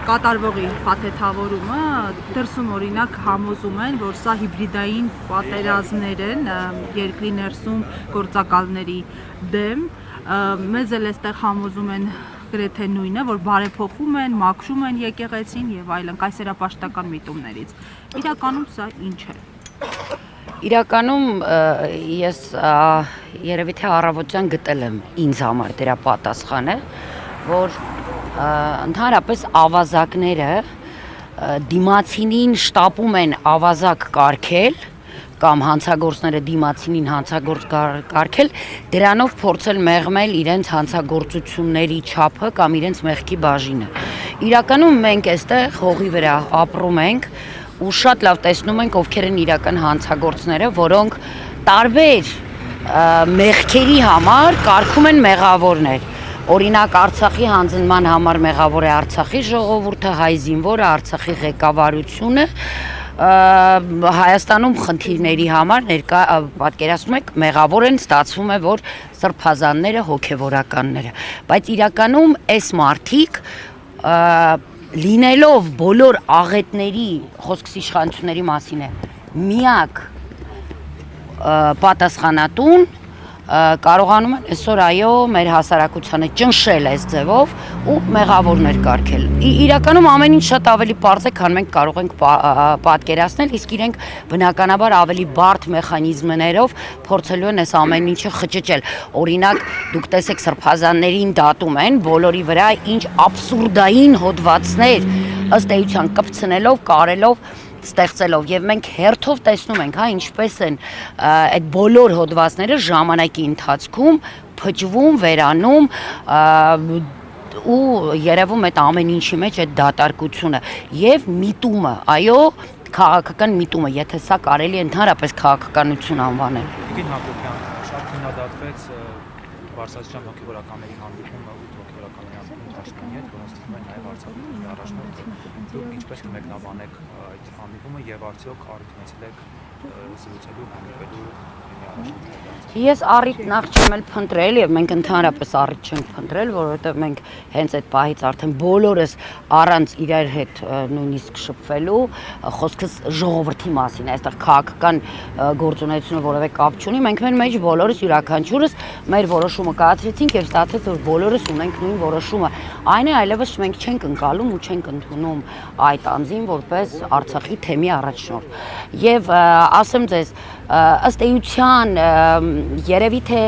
կատարվողի փաթեթավորումը դրսում օրինակ համոզում են, որ սա հիբրիդային պատերազմներ են երկրի ներսում գործակալների դեմ, մեզ էլ այստեղ համոզում են գրեթե նույնը, որ բարեփոխում են, մաքրում են եկեղեցին եւ այլն կայսերապաշտական միտումներից։ Իրականում սա ինչ է։ Իրականում ես երևի թե առավոտյան գտել եմ ինձ համար դրա պատասխանը, որ ընդհանրապես ավազակները դիմացինին շտապում են ավազակ կարգել կամ հանցագործները դիմացինին հանցագործ կարգել, դրանով փորձել մեղմել իրենց հանցագործությունների չափը կամ իրենց մեղքի բաժինը։ Իրականում մենք այստեղ հողի վրա ապրում ենք ու շատ լավ տեսնում ենք ովքեր են իրական հանցագործները, որոնք տարբեր մեղքերի համար կարգում են մեղավորներ։ Օրինակ Արցախի հանձնման համար մեղավոր է Արցախի ժողովուրդը, հայ զինվորը, Արցախի ղեկավարությունը, Հայաստանում խնդիրների համար ներկա պատկերացնում եք մեղավոր են, ստացվում է, որ սրբազանները, հոգևորականները, բայց իրականում այս մարդիկ լինելով բոլոր աղետների, խոսքս իշխանությունների մասին է, միակ պատասխանատուն կարողանում են այսօր այո մեր հասարակությանը ճնշել այս ձևով ու մեղավորներ կարգել։ Իրականում ամեն ինչ շատ ավելի պարզ է, քան մենք կարող ենք պատկերացնել, իսկ իրենք բնականաբար ավելի բարդ մեխանիզմներով փորձելու են այս ամեն ինչը խճճել։ Օրինակ, դուք տեսեք սրբազաններին դատում են բոլորի վրա ինչ աբսուրդային հոդվածներ ըստ էության կպցնելով, կարելով ստեղծելով եւ մենք հերթով տեսնում ենք, ինչպես են այդ բոլոր հոդվածները ժամանակի ընթացքում փճվում, վերանում ու երևում այդ ամեն ինչի մեջ այդ դատարկությունը եւ միտումը, այո, քաղաքական միտումը, եթե սա կարելի է ընդհանրապես քաղաքականություն անվանել։ Տիկին Հակոբյան շատ քննադատվեց Վարսավյան հոգևորականների հանդիպումը ու հոգևորականների հանդիպումը Թաշկինի հետ, որոնց թվում է նաեւ Արցախի առաջնորդը։ Դուք ինչպես կմեկնաբանեք այդ հանդիպումը եւ արդյոք առիթ ունեցել եք զրուցելու հանդիպելու Ես առիթ նախ չեմ էլ փնտրել եւ մենք ընդհանրապես առիթ չենք փնտրել, որովհետեւ մենք հենց այդ պահից արդեն բոլորս առանց իրար հետ նույնիսկ շփվելու, խոսքս ժողովրդի մասին, այստեղ քաղաքական գործունեությունը որևէ կապ չունի, մենք մեր մեջ բոլորս յուրաքանչյուրս մեր որոշումը կայացրեցինք եւ ստացվեց, որ բոլորս ունենք նույն որոշումը։ Այն է, այլևս մենք չենք ընկալում ու չենք ընդունում այդ անձին որպես Արցախի թեմի առաջնորդ։ Եվ ասեմ ձեզ, ըստ էության երևի թե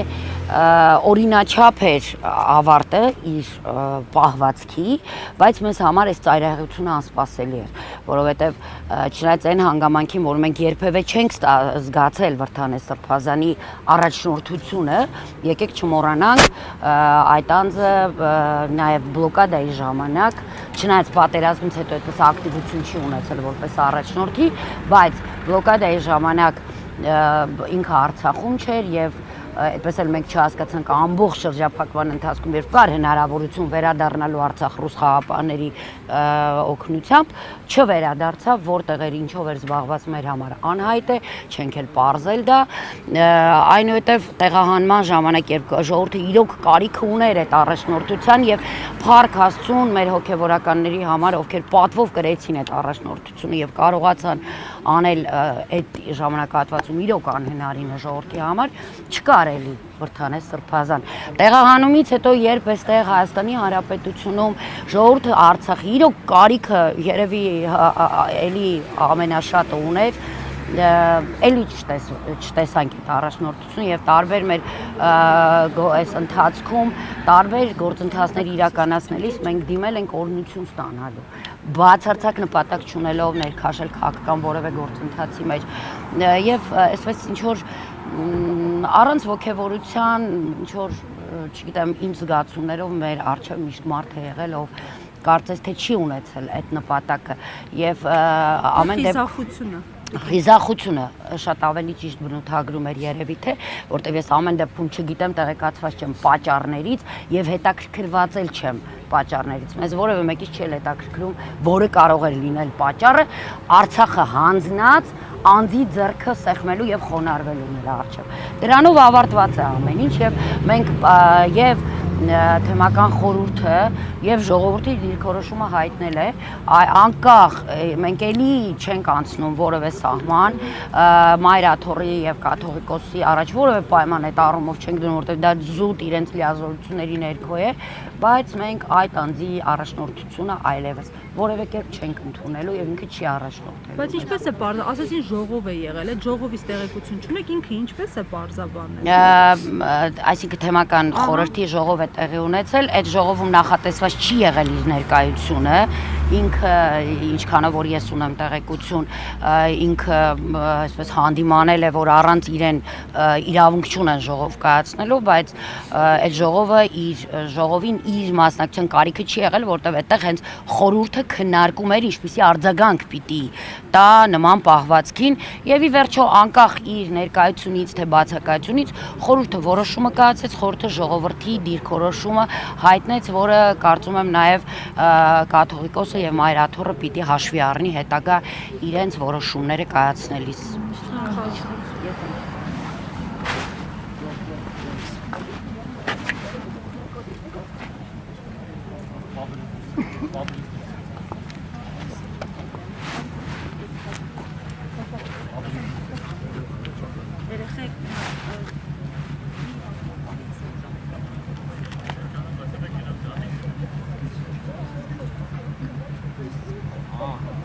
օրինաչափ էր ավարտը իր պահվածքի, բայց մեզ համար այս ծայրահեղությունը անսպասելի էր, որովհետև չնայած այն հանգամանքին, որ մենք երբևէ չենք զգացել Վրդանես Սրբազանի առաջնորդությունը, եկեք չմոռանանք այդ անձը նաև բլոկադայի ժամանակ, չնայած պատերազմից հետո այդպես ակտիվություն չի ունեցել որպես առաջնորդի, բայց բլոկադայի ժամանակ ինքը Արցախում չէր եւ այդպես էլ մենք չհասկացանք ամբողջ շրջափակման ընթացքում երբ կար հնարավորություն վերադառնալու Արցախ ռուս խաղապանների օգնությամբ չվերադարձավ, որտեղ էր ինչով էր զբաղված մեր համար անհայտ է, չենք էլ պարզել դա, այնուհետև տեղահանման ժամանակ երբ ժողովուրդը իրոք կարիքը ուներ այդ առաջնորդության եւ փառք Աստծուն մեր հոգեվորականների համար, ովքեր պատվով կրեցին այդ առաջնորդությունը եւ կարողացան անել այդ ժամանակահատվածում իրոք անհնարին է ժողովրդի համար, չկար էլի Վրդանես Սրբազան։ Տեղահանումից հետո երբ այստեղ Հայաստանի Հանրապետությունում ժողովուրդը Արցախի իրոք կարիքը երևի էլի ամենաշատը ուներ, էլի չտեսանք այդ առաջնորդությունը եւ տարբեր մեր այս ընթացքում տարբեր գործընթացներ իրականացնելիս մենք դիմել ենք օրհնություն ստանալու բացարձակ նպատակ չունելով ներքաշել քաղաքական որևէ գործընթացի մեջ եւ այսպես ինչ որ առանց ոգևորության ինչ որ չգիտեմ իմ զգացումներով մեր արժե միշտ մարդ է եղել ով կարծես թե չի ունեցել այդ նպատակը եւ ամեն դեպքում Խիզախությունը շատ ավելի ճիշտ բնութագրում էր երևի թե, որտեվ ես ամեն դեպքում չգիտեմ, տեղեկացված չեմ պատճառներից եւ հետաքրքրված էլ չեմ պատճառներից։ Մեզ որևէ մեկից չի հետաքրքրում, որը կարող էր լինել պատճառը, Արցախը հանձնած անձի ձեռքը սեղմելու եւ խոնարհվելու նրա առջեւ։ Դրանով ավարտված է ամեն ինչ եւ մենք եւ թեմական խորհուրդը եւ ժողովրդի դիրքորոշումը հայտնել է անկախ մենք էլի չենք անցնում որևէ սահման մայրաթորի եւ կաթողիկոսի առաջ որևէ պայման այդ առումով չենք դնում որտեղ դա զուտ իրենց լիազորությունների ներքո է բայց մենք այդ անձի առաջնորդությունը այլևս որևէ կերպ չենք ընդունելու եւ ինքը չի առաջնորդելու բայց ինչպես է ասեցին ժողով է եղել այդ ժողովից տեղեկություն չունեք ինքը ինչպես է բարձաբանել այսինքն թեմական խորհրդի ժողով է տեղի ունեցել այդ ժողովում նախատեսված չի եղել իր ներկայությունը ինքը ինչքանով որ ես ունեմ տեղեկություն ինքը այսպես հանդիմանել է որ առանց իրեն իրավունք չունեն ժողով կայացնելու բայց այդ ժողովը իր ժողովին իր մասնակցության կարիքը չի եղել որտեղ այդտեղ հենց խորհուրդը քննարկում էր ինչպիսի արձագանք պիտի տա նման պահվածքին եւ ի վերջո անկախ իր ներկայությունից թե բացակայությունից խորհուրդը որոշումը կայացեց խորհուրդը ժողովրդի դիրքորոշումը հայտնեց որը կարծում եմ նաեւ կաթողիկոսը եւ մայրաթորը պիտի հաշվի առնի հետագա իրենց որոշումները կայացնելիս Ah.